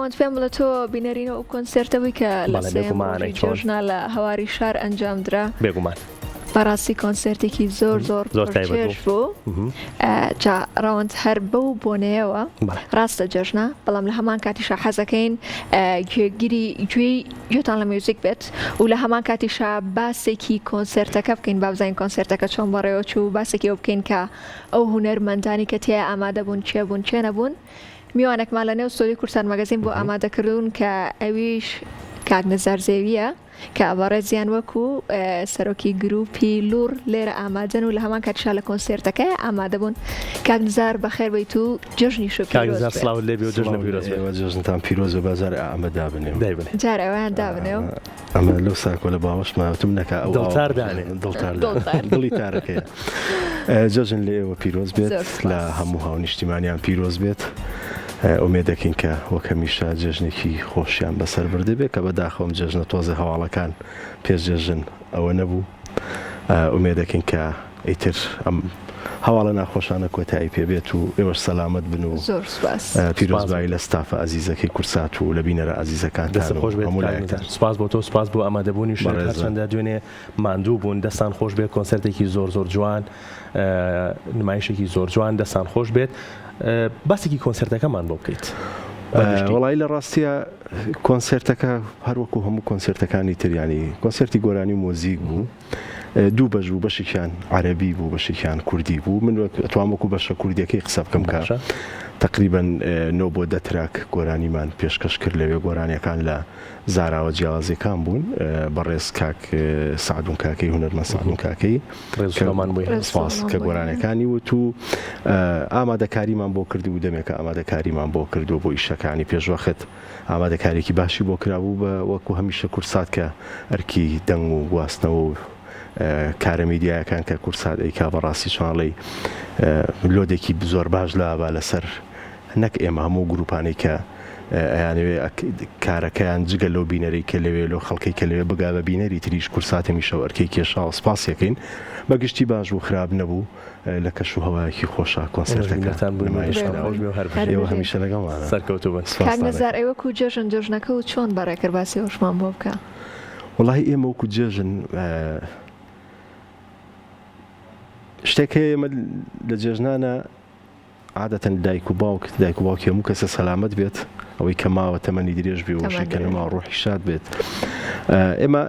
ڕەوەند پێم بڵێ تۆ بینەرینە و کۆنسێرتەوەی کە لە سێمەی جۆژنا لە هەواری شار ئەنجامدرا بێگومان بەڕاستی کۆنسێرتێکی زۆر پرچێژ بوو جا ڕەوەند هەر بەو بۆنەیەوە ڕاستە جەژنا بەڵام لە هەمان کاتیشا حەزەکەین گوێی گوێتان لە میوزیک بێت و لە هەمان کاتیشا باسێکی کۆنسێرتەکە بکەین با بزانین کۆنسێرتەکە چۆن بەڕێوە چوو باسێکی ئەو بکەین کە ئەو هونەرمەندانی کە تێ ئامادە بوون چێ بوون چێ نەبوون میوانێکمان لە نێو ستۆری کورسان مەگەزین بۆ ئامادەکردون کە ئەویش کاک نەزار زێویە کە ئەوەڕێزیان وەکو سەرۆکی گروپی لوور لێرە ئامادەن و لە هەمان کاتیشا لە کۆنسێرتەکە ئامادە بوون کاک نزار بەخێر بیت و جژنی شو جژنتان پیرۆز و بازار ئامەدا بنێ جار ئەویان دابنێ و ئەمە لەو ساکۆ لە باوەشماوتم نەکە ئەو دڵی تارەکەیە جژن لێ ئێوە پیرۆز بێت لە هەموو هاو نیشتیمانیان پیرۆز بێت ئومێدەکەین کە وەک هەمیشە جێژنێکی خۆشیان بەسەر بردە بێت کە بەداخەوم جێژنە تۆزە هەواڵەکان پێش جێژن ئەوە نەبوو ئومێدەکەین کە ئیتر ئەم هەواڵە ناخۆشانە کۆتایی پێبێت و ئێوەش سەلامەت بن و پیرۆزبایی لە ستافە ئازیزەکەی کورسات و لە بینەرە ئازیزەکان خۆش بێت سپاس بۆ تۆ سپاس بۆ ئامادەبوونی چەندە دوێنێ ماندوو بوون دەستان خۆش بێت کۆنسەرتێکی زۆر جوان نمایشێکی زۆر جوان دەستان خۆش بێت باسێکی کۆنسەرتەکەمان بۆ بکەیت وەڵی لە ڕاستیە کۆنسەرتەکە هەروەکو هەموو کۆنسەرتەکانی تریانی کۆنسەرتی گۆرانی و مۆزیک بوو دوو بەش بوو بەشێکیان عەرەبی بوو بەشێکیان کوردی بوو من ئەتوانم وەکو بەشە کوردیەکەی قسە بکەم کە تقریباً 9 بۆ 10 تراک گۆرانیمان پێشکەش کرد لەوێ گۆرانیەکان لە زاراوە جیاوازیەکان بوون بەڕێز کاک سعدون کاکەی هونەرمەند سعدون کاکەی سپاس کە گۆرانەکانی وت و ئامادەکاریمان بۆ کرد و دەمێکە ئامادەکاریمان بۆ کردو بۆ ئیشەکانی پێشوەخت ئامادەکارێکی باشی بۆ کرابوو بە وەکو هەمیشە کورسات کە ئەرکی دەنگ و گواستنەوە و کارە میدیایەکان کە کورسات ئەیکا بەڕاستی چۆنڵی لۆدێکی زۆر باش لاوە لەسەر نەک ئێمە هەموو گروپانەی کە ئەیانوێ کارەکەیان جگە لەو بینەرەی کە لەوێ لەو خەڵکی کە لەوێ بگا بە بینەری تریش کورساتی میشە ئەرکەی کێشا و سپاسیەکەین بەگشتی باش و خراپ نەبوو لە کەش و هەوایەکی خۆشە کۆنسەرتەکان ئێوە هەمیشە لەگەڵمانە سەرکەوتوو بن کاک نەزار ئێوە کو جێژن جۆژنەکە و چۆن بەڕێکرد باسی هۆشمان بۆ بکە وڵی ئێمە وەکو جێژن شتێک ئێمە لە جێژنانە عادەتەن دایک و باوکی هەموو کەسە سەلامەت بێت ئەوەی کە ماوە تەمەنی درێژ بێ و شەکە نەما ڕۆحی شاد بێت ئێمە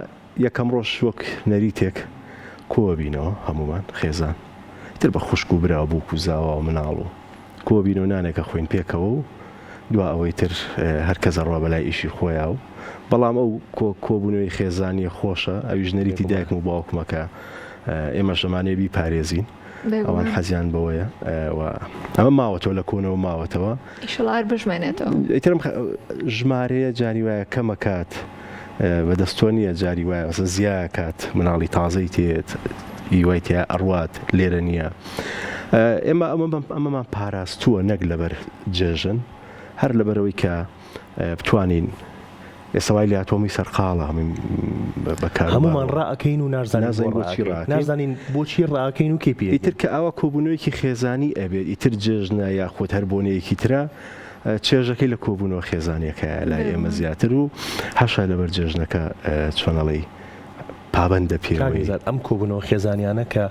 یەکەم ڕۆژ وەک نەریتێک کۆوە بینەوە هەمومان خێزان تر بە خوشک و برا بووک و زاوا و مناڵ و کۆوە بینە و نانێکە خۆین پێکەوە و دوا ئەوەی تر هەر کەسە ڕوا بەلای ئیشی خۆیان و بەڵام ئەو کۆبوونەوەی خێزانیە خۆشە ئەویش نەریتی دایکم و باوکمەکە ئێمە شەمانەیە بیپارێزین ئەوان حەزیان بەوەیە ئەمە ماوەتەوە لە کۆنەوە ماوەتەوە ئیشەڵار بژمێنێتەوە ئیترم ژمارەیە جاری وایە کەمە کات بەدەستۆ نییە جاری وایە زیایە کات مناڵی تازەی تێت هیوای تیا ئەڕوات لێرە نییە ئێمە ئەمەمان پاراستووە نەک لەبەر جێژن هەر لەبەرەوەی کە بتوانین ئێسەوای لە ئاتۆمی سەرقاڵە بەکار هەمومان ڕائەکەین و نازانین بۆچی ڕائەکەین و کێپی ئیتر کە ئەوە کۆبوونەوەیکی خێزانی ئەبێت ئیتر جێژنە یاخۆت هەر بۆنەیەکی ترە چێژەکەی لە کۆبوونەوە خێزانیەکە لای ئێمە زیاتر و هەشا لەبەر جێژنەکە چۆنەڵی پابەندە پێوەی ئەم کۆبوونەوە خێزانیانە کە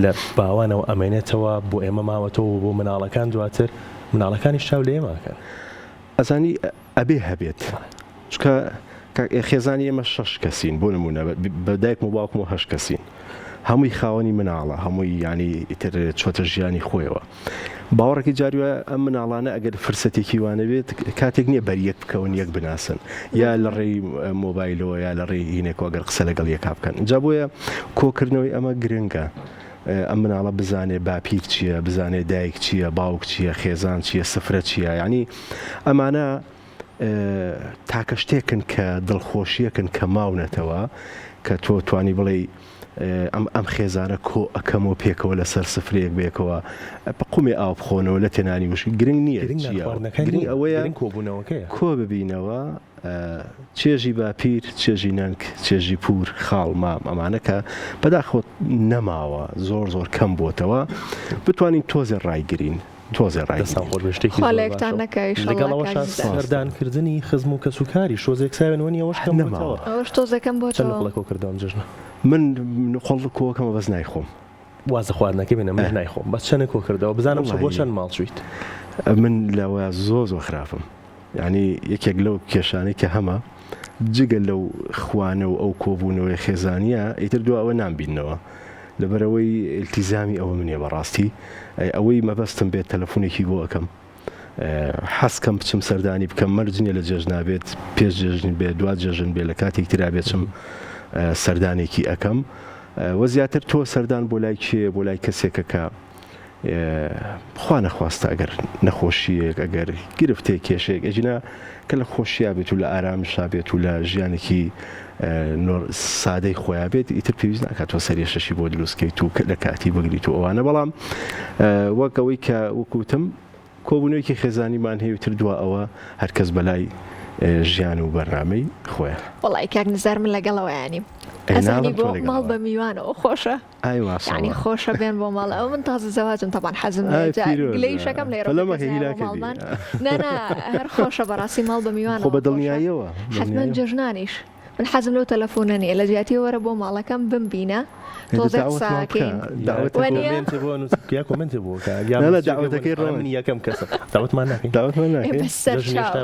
لە باوانەوە ئەمێنێتەوە بۆ ئێمە ماوەتەوە بۆ مناڵەکان دواتر مناڵەکانی شاو لە ئێماکەن ئەزانی ئەبێ هەبێت چکە خێزانی ئێمە 6 کەسین بۆ نمونە بەدایک و باوکم و 8 کەسین هەمووی خاوەنی مناڵە هەمووی ینی ئیتر چۆتە ژیانی خۆیەوە باوەڕێکی جاریوە ئەم مناڵانە ئەگەر فرسەتێکی وانە بێت کاتێک نییە بەریەک بکەون یەک بناسن یا لە ڕێی مۆبایلەوە یا لە ڕێی هینێکەوە ئەگەر قسە لەگەڵ یەکا بکەن جا بۆیە کۆکردنەوەی ئەمە گرنگە ئەم مناڵە بزانێ باپیر چییە بزانێ دایک چییە باوک چییە خێزان چییە سفرە چییە ینی ئەمانە تاکە شتێکن کە دڵخۆشیەکن کە ماونەتەوە کە تۆ توانی بڵێ ئەم خێزانە کۆ ئەەکەمەوە پێکەوە لەسەر سفرەیەک بێکەوە بە قومی ئاو بخۆنەوە لە تێنانی وش گرنگ نییە گرنگ ئەوەیە کۆ ببینەوە چێژی باپیر چێژی نەنگ چێژی پور خاڵ مام ئەمانەکە بەداخۆت نەماوە زۆر کەم بۆتەوە بتوانین تۆزێ ڕایگرین تۆزێ ڕای دەستان خۆش بە شتێکی خاڵێکتان نەکەی لەگەڵەوەشان سەردانکردنی خزم و کەسوکاری شۆزێک ساوێنەوەنی ئەوەش کەم نەماوە. ئەوەش تۆزەکەم بۆ چەند نقڵەکە کردەوە جژنە من خۆڵ کۆکەمە بەس نایخۆم وازە خواردنەکە بێنە من نایخۆم بەس چەندە کۆ کردەوە بزانم بۆ چەند ماڵ چویت من لەوە زۆ خراپم یعنی یەکێک لەو کێشانەی کە هەمە جگە لەو خوانە و ئەو کۆبوونەوەی خێزانیە ئیتر دو ئەوە نامبینەوە لەبەرەوەی ئیلتیزامی ئەوە منێ بەڕاستی ئەوەی مەبەستم بێت تەلەفۆنێکی بۆ ئەەکەم حەسکەم بچم سەردانی بکەم مەرجنیە لە جێژ نابێت پێش جێژن بێت دوات جێژن بێت لە کاتێک ترا بێتم سەردانێکی ئەەکەم وە زیاتر تۆ سەردان بۆ لای کێ بۆ لای کەسێکە کە خوا نەخواستە ئەگەر نەخۆشیەک ئەگەر گرفتێک کێشێک ئەجینا کە لە خۆشییا بێت و لە ئارامشا بێت و لە ژیانێکی سادەی خۆیان بێت ئیتر پێویست ناکات تۆ سەرێشەشی بۆ دروستکەیت و لە کاتی بگریت و ئەوانە بەڵام وەکەوەی کە وەکوتم کۆبوونەوەیکی خێزانیمان هەیەتر دوا ئەوە هەرکەس بەلای ژیان و بەرنامەی خۆیان وڵی کاک نزار من لەگەڵەوەیانی ئەزانی بۆ ماڵ بە میوانەوە خۆشە ینی خۆشە بێن بۆ ماڵ ئەو من تازە زەواجم تاپان حەزم گلەی شەکەم لێرەماڵمان نانا هەر خۆشە بەڕاستی ماڵ بە میوان خۆ بە دڵنیاییەوە حتمما جژنانیش من حەزم لەو تەلەفۆنە نیە لە جیاتی وەرە بۆ ماڵەکەم بمبینە تۆزێک ساکەین کۆمنت بۆ داوەتەکەی ڕۆنی یەکەم کەسە داوتمان ناکەین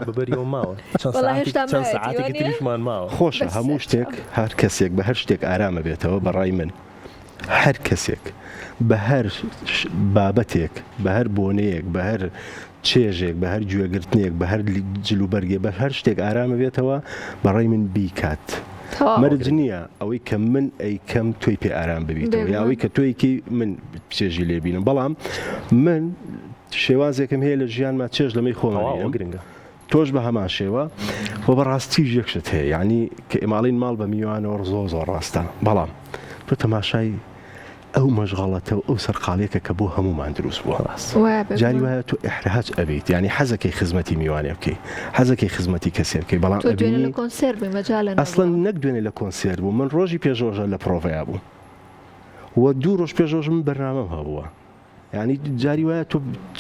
ببەریەوە ماوە چەند ساعاتێکی تریشمان ماوە خۆشە هەموو شتێک هەر کەسێک بە هەر شتێک ئارامە بێتەوە بەڕای من هەر کەسێک بە هەر بابەتێک بە هەر بۆنەیەک بە هەر چێژێک بە هەر گوێگرتنێک بە هەر جلوبەرگێ بە هەر شتێک ئارامە بێتەوە بەڕای من بیکات مەرج نییە ئەوەی کە من ئەیکەم تۆی پێ ئارام ببیتەوە یاوەی کە تۆیکی من پێژی لێبینم بەڵام من شێوازێکم هەیە لە ژیانما چێژ لەمەی خۆمە گرنگە تۆش بە هەمان شێوە بۆ بەڕاستی یەکشت هەیە یعنی کە ئێماڵین ماڵ بە میوانەوە زۆر ڕاستە بەڵام تۆ تەماشای ئەو مەشغەڵەتە و ئەو سەرقاڵێکە کە بۆ هەمومان دروست بووە جاری وایە تۆ ئیحراج ئەبیت ینی حەزەکەی خزمەتی میوانێ بکەی حەزەکەی خزمەتی کەسێ بکەی بەڵام ئەسڵەن نەک دوێنێ لە کۆنسێر بوو من ڕۆژی پێشۆژە لە پرۆڤەیە بوو وە 2 ڕۆژ پێشۆژ من بەرنامەم هەبووە ینی جاری وایە تۆ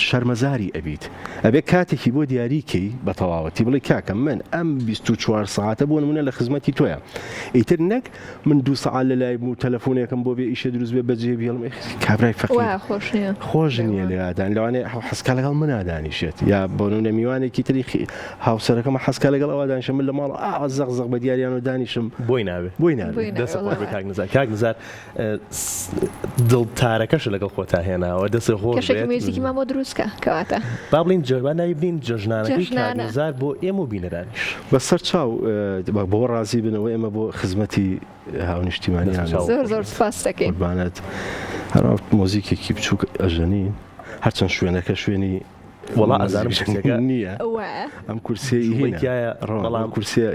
شەرمەزاری ئەبیت ئەبێ کاتێکی بۆ دیاریکەی بە تەواوەتی بڵێ کاکەم من ئەم 24 ساعتە بۆ نمونە لە خزمەتی تۆیە ئیتر نەک من 2 ساعت لە لای بوو تەلەفۆنێکم بۆ بێ ئیشە دروست بێ بەجێ بێڵم کابرای فەقیر خۆش نییە لە یادان لەوانێ حەسکا لەگەڵ من ئادانیشێت یا بۆ نمونە میوانێکی تریخی هاوسەرەکەمە حەسکا لەگەڵ ئەوە دانیشم من لە ماڵ زەق بە دیاریان و دانیشم بۆی ناوێ دەست کاک نزار دڵتارەکەش لەگەڵ خۆتا هێناوە کەشێکی مامۆ دروستکە کەواتە با بڵین جەربان ناوی بین جژنانەکەی کاکنزار بۆ ئێمە و بینەرانیش بەسەر چاو بۆ ڕازی بنەوە ئێمە بۆ خزمەتی هاونیشتیمانیان زۆر سپاس دەکەین بانەت هەر مۆزیکێکی بچووک ئەژەنین هەرچەند شوێنەکە شوێنی وڵا ئەزانم نییە ئەم کورسەی هینایە ڕەڵام کورسە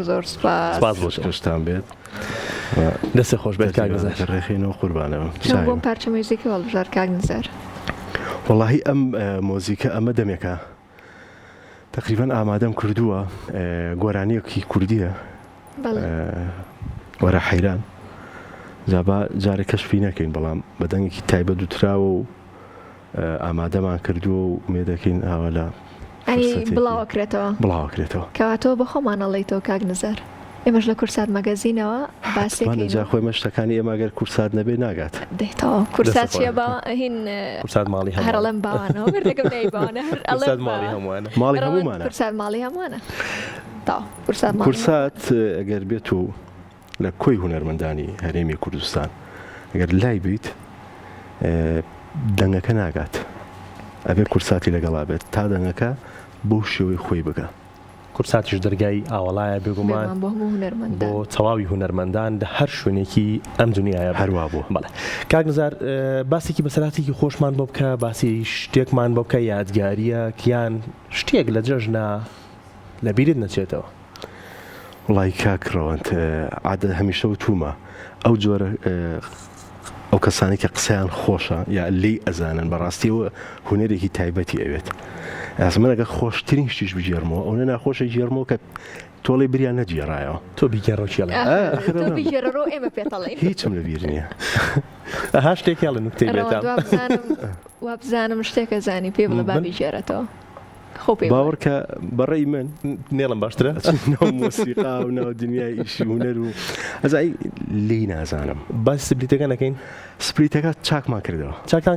زۆر سپاس بۆ شتان بێت دەستی خۆش بێت کاک نزار ڕێخینەوە قوربانەوە بۆم پارچە موزیکی هەڵبژار کاک نزار وەڵاهی ئەم مۆزیکە ئەمە دەمێکە تقریبان ئامادەم کردووە گۆرانیەکی کوردیە وەرە حەیران جابا جارێک کەشفی نەکەین بەڵام بەدەنگێکی تایبەت دووتراوە و ئامادەمان کردووە و مێدەکەین ئاوا لە بڵاوەکرێتەوە کەواتەوە بە خۆمانەڵێیتەوە کاک نزار ئێمەش لە کورسات مەگەزینەوە باسێکین جا خۆی مەشتەکانی ئێمەگەر کورسات نەبێ ناگات دێتەوە کورسات چیە هین کورسات ماڵی هەرڵەم باوانەوە بردەکەم نەیباوانە کورسات ماڵی هەمووانە ماڵی هەموومانە کورسات ماڵی هەمووانە کورسات ئەگەر بێت و لە کۆی هونەرمەندانی هەرێمی کوردستان ئەگەر لای بیت دەنگەکە ناگات ئەبێ کورساتی لەگەڵا بێت تا دەنگەکە بۆ شێوەی خۆی بگە کورساتیش دەرگای ئاوەڵایە بێگومان بۆ تەواوی هونەرمەندان لە هەر شوێنێکی ئەم دنیاە هەروە بوو بەڵێ کاک نزار باسێکی بەسەراتێکی خۆشمان بۆ بکە باسی شتێکمان بۆ بکە یادگاریە کیان شتێک لە جەژنە لە بیرت نەچێتەوە وڵای کاکڕەوەند عادە هەمیشە و تومە ئەو جۆرە ئەو کەسانی کە قسەیان خۆشە یا لی ئەزانن بەڕاستیەوە هونەرێکی تایبەتی ئەوێت ئەسمەگە خۆشترین شتیش بجێرمەوە ئەو نەخۆشە ژێرمەوە کە تۆڵی بریان نەجێڕایەوە تۆ بیگەڕۆکیڵێ ئێمە پێڵێ هیچم لەبیر نییە ئەها شتێکیان لە نوکتەی بێتام وابزانم شتێکە زانی پێ بڵە بابیژێرەتەوە باوەڕکە بەڕێی من نێڵم باشترە مۆسیقا و ناو دنیای ئیشی هونەر و ئەزای لی نازانم باسی سپلیتەکە نەکەین سپلیتەکە چاکمان کردەوە چاکتان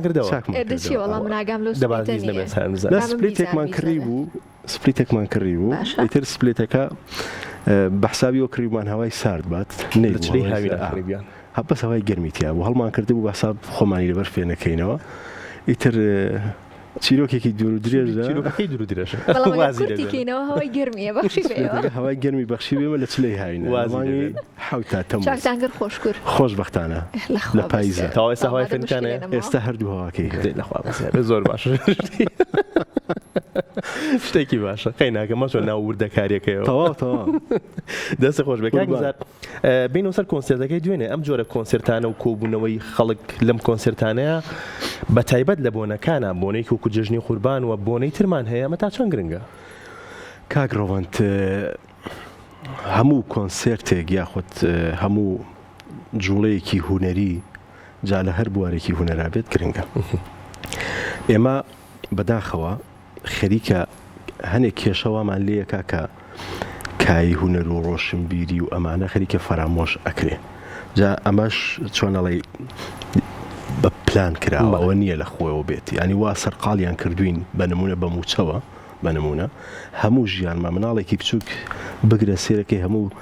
وەڵام ناگام لەو سپلیتێکمان کڕی بوو سپلیتێکمان کڕی بوو ئیتر سپلیتەکە بەحسابیەوە کڕیمان هەوای سارد بات نەی هاویان بەس هەوای گەرمیتیا بوو هەڵمان کرده بوو بەساب خۆمانی لەبەر فێ نەکەینەوە ئیتر چیرۆکێکی دوور و درێژە چیرۆکەکەی دوور و درێژە هەوای گەرمیە بەخشی هەوای گەرمی بەخشی بێمە لە چلەی هاوین وازانی حوتا تەموز چاکتانگەر خۆشکر خۆشبەختانە لە پاییزە تاوای ئێستا هەوای فێنکانە ئێستا هەردوو هەواکەی لەخوا زۆر باشە شتێکی باشە قەی ناکە مەچۆ ناو وردەکاریەکەیەوە تەواو دەستی خۆش بێت بینەوە سەر کۆنسێرتەکەی دوێنێ ئەم جۆرە کۆنسێرتانە و کۆبوونەوەی خەڵک لەم کۆنسێرتانەیە بە تایبەت لە بۆنەکانە بۆنەی وەکو جژنی قوربان و بۆنەی ترمان هەیە ئەمە تا چەند گرنگە کاک ڕۆڤەنت هەموو کۆنسێرتێک یاخود هەموو جوڵەیەکی هونەری جا لە هەر بوارێکی هونەرا بێت گرنگە ئێمە بەداخەوە خەریکە هەنێک کێشەوامان لەیەکە کە کای هونەر و ڕۆشنبیری و ئەمانە خەریکە فەرامۆش ئەکرێ جا ئەمەش چۆنەڵی بە پلان کراوەوە نییە لە خۆیەوە بێت ینی وا سەرقاڵیان کردوین بە نمونە بە موچەوە بە نمونە هەموو ژیانمە مناڵێکی بچووک بگرە سێرەکەی هەموو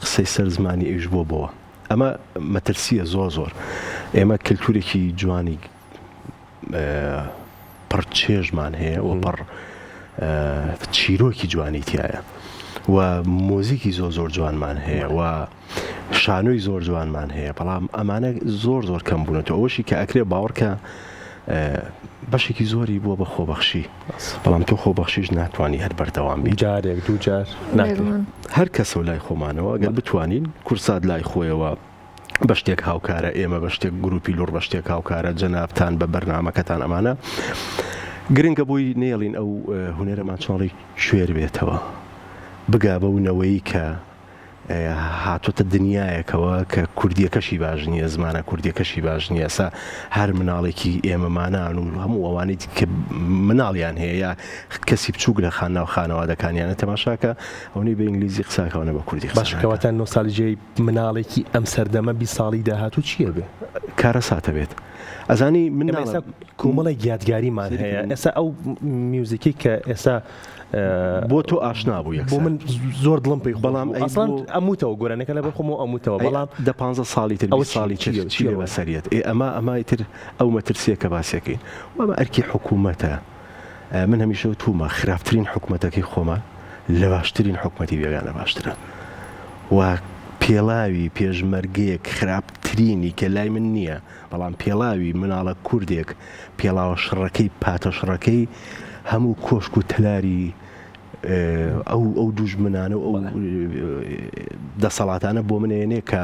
قسەی سەر زمانی ئەوش بۆ ئەمە مەترسیە زۆر ئێمە کللتورێکی جوانی پڕ چێژمان هەیە و پڕ چیرۆکی جوانی تایە و مۆزیکی زۆر جوانمان هەیە و شانۆی زۆر جوانمان هەیە بەڵام ئەمانە زۆر کەم بوونەوە ئەوشی کە ئەکرێ باوەڕکە بەشێکی زۆری بووە بە خۆبەخشی بەڵام تۆ خۆبەخشیش ناتوانانی هەر بەردەوام بی جارێک دوو جار هەر کەسە و لای خۆمانەوە ئەگەر بتوانین کورسات لای خۆیەوە بە شتێک هاوکارە ئێمە بە شتێک گروپی لۆڕ بە شتێک هاوکارە جەنابتان بە بەرنامەکەتان ئەمانە گرنگە بۆی نێڵین ئەو هونەرەمان چۆڵی کوێر بێتەوە بگا بەونەوەی کە هاتوتە دنیایەکەوە کە کوردیەکەشی باش نییە زمانە کوردیەکەشی باش نییە ئێستا هەر مناڵێکی ئێمەمانان و هەموو ئەوانەی کە مناڵیان هەیە یا کەسی بچووک لە خانە و خانەوادەکانیانە تەماشاکە ئەوەی بە ئینگلیزی قساکەونە بە کوردی باشکەواتە نۆستالژیای مناڵێکی ئەم سەردەمە 20 ساڵی داهاتوو چییە بێ؟ کارەساتە بێت ئەزانی من کۆمەڵی یادگاریمان هەیە ئێستا ئەو میوزیکی کە ئێستا بۆ تۆ ئاشنا بوو بۆ من زۆر دڵم پێی بەڵام ئەموتەوە گۆرانەکە لە بەخۆم و ئەموتەوە بەڵام 15 ساڵی تر ساڵی چی بەسەریت ئەمای تر ئەو مەترسیە کە باسیەکەین وەمە ئەرکی حکوومەتە من هەمیشە تومە خراپترین حکوومەتەکەی خۆمە لە باشترین حکوومەتی بێگانە باشترە و پێڵاوی پێشمەرگەیەک خراپترینی کە لای من نییە بەڵام پێڵاوی مناڵە کوردێک پێڵاوە شڕەکەی پاتە شڕەکەی هەموو کۆشک و تەلاری ئەو دوژمنانە و ئەو دەسەڵاتانە بۆ منێنێ کە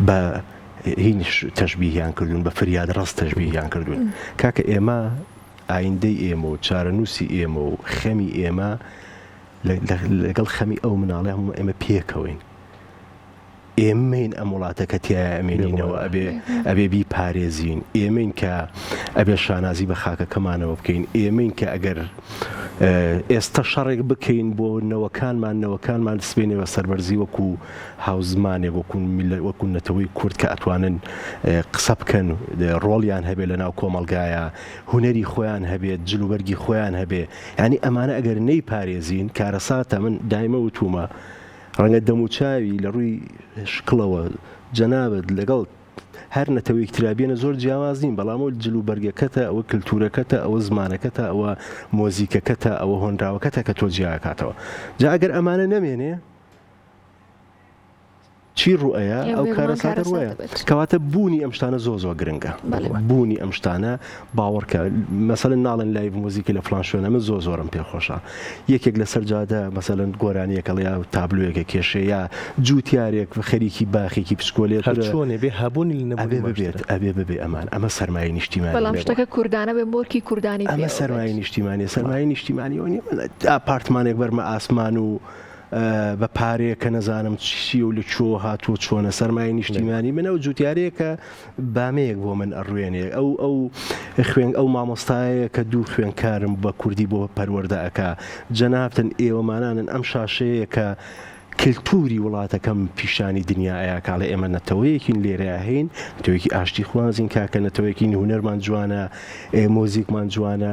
بە هینش تەشبیهیان کردوون بە فریاد ڕست تەشبیهیان کردوون کاکە ئێمە ئایندەی ئێمە و چارەنووسی ئێمە و خەمی ئێمە لەگەڵ خەمی ئەو مناڵی هەموو ئێمە پێکەوەین ئێمەین ئەم وڵاتەکە تایە ئەمێنینەوە ئەبێ بی پارێزین ئێمەین کە ئەبێ شانازی بە خاکەکەمانەوە بکەین ئێمەین کە ئەگەر ئێستا شەڕێک بکەین بۆ نەوەکانمان دەسبێنێەوە سەربەرزی وەکو هاوزمانێک وەکو نەتەوەی کورد کە ئەتوانن قسە بکەن ڕۆڵیان هەبێت لە ناو کۆمەلگایە هونەری خۆیان هەبێت جلوبەرگی خۆیان هەبێ ینی ئەمانە ئەگەر نەی پارێزین کارەساتە من دایمە وتومە ڕەنگە دەموچاوی لە ڕووی شکڵەوە جەنابەت لەگەڵ هەر نەتەوەیەک ترابێنە زۆر جیاواز نین بەڵام ئەو جلوبەرگەکەتە ئەوە کللتورەکەتە ئەوە زمانەکەتە ئەوە مۆزیکەکەتە ئەوە هۆنراوەکەتە کە تۆ جیاکاتەوە جا ئەگەر ئەمانە نەمێنێ چی ڕوئەیە ئەو کارەساتە ڕوەیە کەواتە بوونی ئەم شتانە زۆ گرنگە بوونی ئەم شتانە باوەڕکە مەسەلەن ناڵن لایڤ مۆزیکی لە فلان شوێنە من زۆرم پێخۆشە یەکێک لە سەرجادە مەسەلەن گۆرانیەکە یا تابلوەیەکە کێشەیە یا جوتیارێک خەریکی باخێکی پسکۆلێت چۆنێ بێ هەبوونی ئەبێ ببێ ئەمان ئەمە سەرمایە نیشتیمانی بەڵام شتەکە کوردانە بێ مۆرکی کوردانی ئەمە سەرمایە نیشتیمانی سەرمایە نیشتیمانیەوە نیە ئاپارتمانێک بەرمە ئاسمان و بە پارەیە کە نەزانم چی و لە چۆ هاتووە چۆنە سەرمایە نیشتیمانی منە و جوتیارەیەکە بامەیەک بۆ من ئەڕوێنێ ئەو خوێن ئەو مامۆستایە کە دوو خوێنکارم بە کوردی بۆ پەروەردەکە جەنابتن ئێوەمانانن ئەم شاشەیە کە کللتوری وڵاتەکەم پیشانی دنیاە کاڵە ئێمە نەتەوەیەکین لێرە هەین نەتەوەیەکی ئاشتی خوازین کاکە نەتەوەیەکی هونەرمان جوانە مۆزیکمان جوانە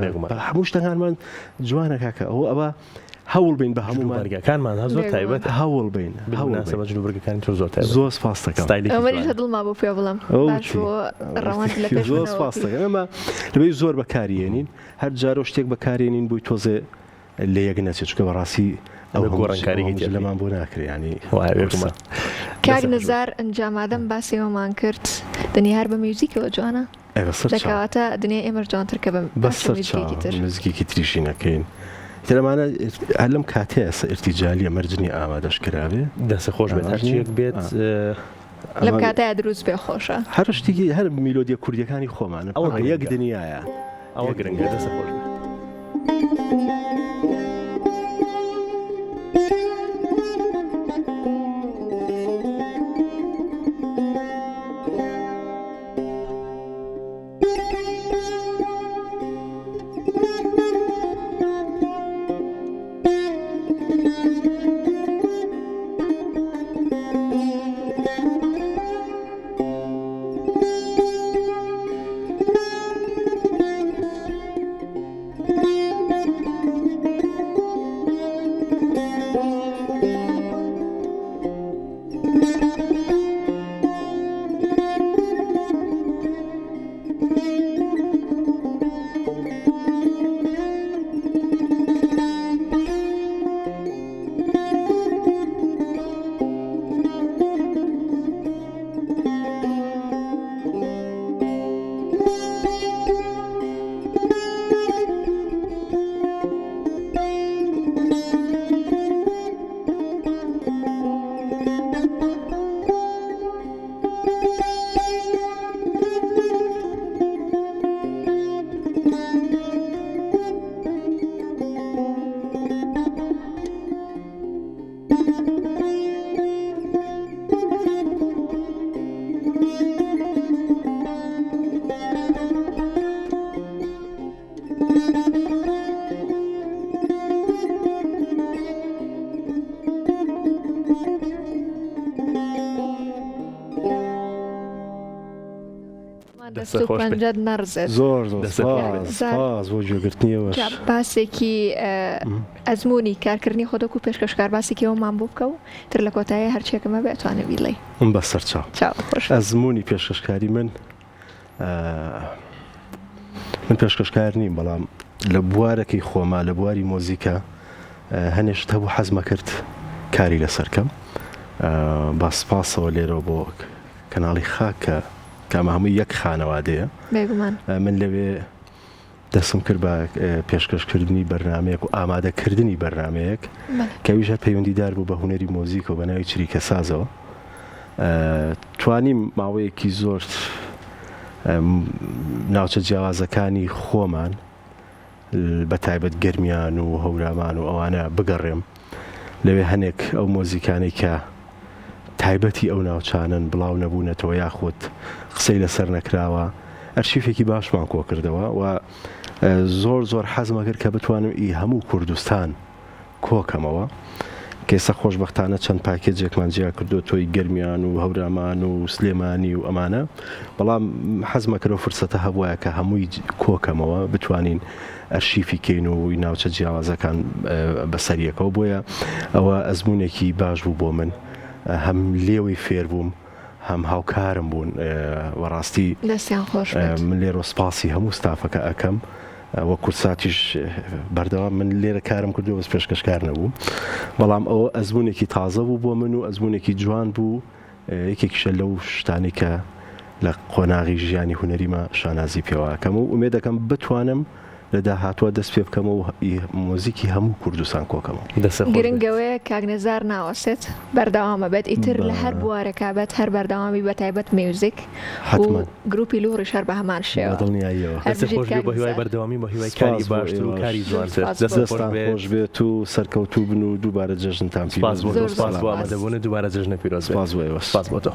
هەموو شتەکانمان جوانە کاکە ئەوە هەوڵ بین بە هەموو بەرگەکانمان زۆر تایبەت هەوڵ بین بەرگەکانی تۆ زۆر زۆر سپاسەکەم ئەمەریش دڵما بۆ پێ بڵم زۆر سپاسەکەم ئەمە لەبەی زۆر بەکارێنین هەر جارۆ شتێک بەکارێنین بووی تۆزێ لە یەک نەچێت چکە بەڕاستی ئەو گۆڕانکاریی لەمان بۆ ناکرێنی کاک نزار ئەنجامادەم باسیەوەمان کرد دنیا هەر بە میوزیکەوە جوانە دەکەواتە دنیا ئێمە جوانتر کە بە مزگێکی تریشی نەکەین ترەمانە هەر لەم کاتەیە ئرتیجالیە مەرجنی ئامادەش کرابێ دەسە خۆش بێت هەرچیەک بێت لەم کاتەیە دروست بێ خۆشە هەر شتێکی هەر میلۆدیە کوردیەکانی خۆمانە ئەوە یەک دنیاە ئەوە گرنگە دەسە خۆش بێت. دەست و پەنجەت نەڕزێت زۆر سپاس بۆ گوێگرتنیەوە باسێکی ئەزمموی کارکردنی خۆدەک و پێشکەشکار باسێکیەوەمان بۆ بکە و تر لە کۆتایی هەرچێکەمە بێتوانە بیڵێ بەسەر ئەزمموی پێشکەشکاری من پێشکەشکار نیم بەڵام لە بوارەکەی خۆما لە بواری مۆزیکە هەنێشت هەبوو حەزمە کرد کاری لەسەرکەم با سپاسەوە لێرە بۆ کەناڵی خاکە کامە هەمووی یەک خانەوادەیە من لەوێ دەستم کرد بە پێشکەشکردنی بەرنمەیەک و ئامادەکردنی بەرنمەیەک کەویش هەر پەیوەندیدار بوو بە هونەری مۆزیک و بە ناوی چریکە سازەوە توانیم ماوەیەکی زۆر ناوچە جیاوازەکانی خۆمان بە تایبەت گەرمیان و هەورامان و ئەوانە بگەڕێم لەوێ هەنێک ئەو مۆزیکانی کە تایبەتی ئەو ناوچانن بڵاو نەبوونەتەوە یاخود قسەی لەسەر نەکراوە ئەرشیفێکی باشمان کۆ کردەوە و زۆر حەزمە کرد کە بتوانم هەموو کوردستان کۆکەمەوە کێسە خۆشبەختانە چەند پاکێجێکمان جیا کردو تۆی گەرمیان و هەورامان و سلێمانی و ئەمانە بەڵام حەزمە کردەوە فرسەتە هەبووە کە هەمووی کۆکەمەوە بتوانین ئەرشیفی کەین و ناوچە جیاوازەکان بەسەریەکەەوە بۆیە ئەوە ئەزمونێکی باش بوو بۆ من هەم لێوەی فێر بووم هەم هاوکارم بوون وەڕاستی من لێرە سپاسی هەموو ستافەکە ئەەکەم وە کورساتیش بەردەوام من لێرە کارم کردو بەس پێشکەشکار نەبوو بەڵام ئەوە ئەزمونێکی تازە بوو بۆ من و ئەزمونێکی جوان بوو یەکێکیشە لەو شتانی کە لە قۆناغی ژیانی هونەریمە شانازی پێوەکەم و ئومێدەکەم بتوانم لە داهاتوە دەست پێ بکەمە و مۆزیکی هەموو کوردستان کۆکەمەوە گرنگەوەیە کاگنەزار ناوەسێت بەردەوامە بێت ئیتر لە هەر بوارەکە بێت هەر بەردەوامی بە تایبەت میوزیک و گروپی لوڕی شەر بە هەمان شێوە بە هیوای بەردەوامی بە هیوای کاری باشتر و کاری جوانتر دەستان خۆش بێت و سەرکەوتوو بن و دووبارە جەژنتان سپاس بۆ ئامادەبوونە دووبارە جەژنە پیرۆز سپاس بۆ سپاس بۆ تۆ.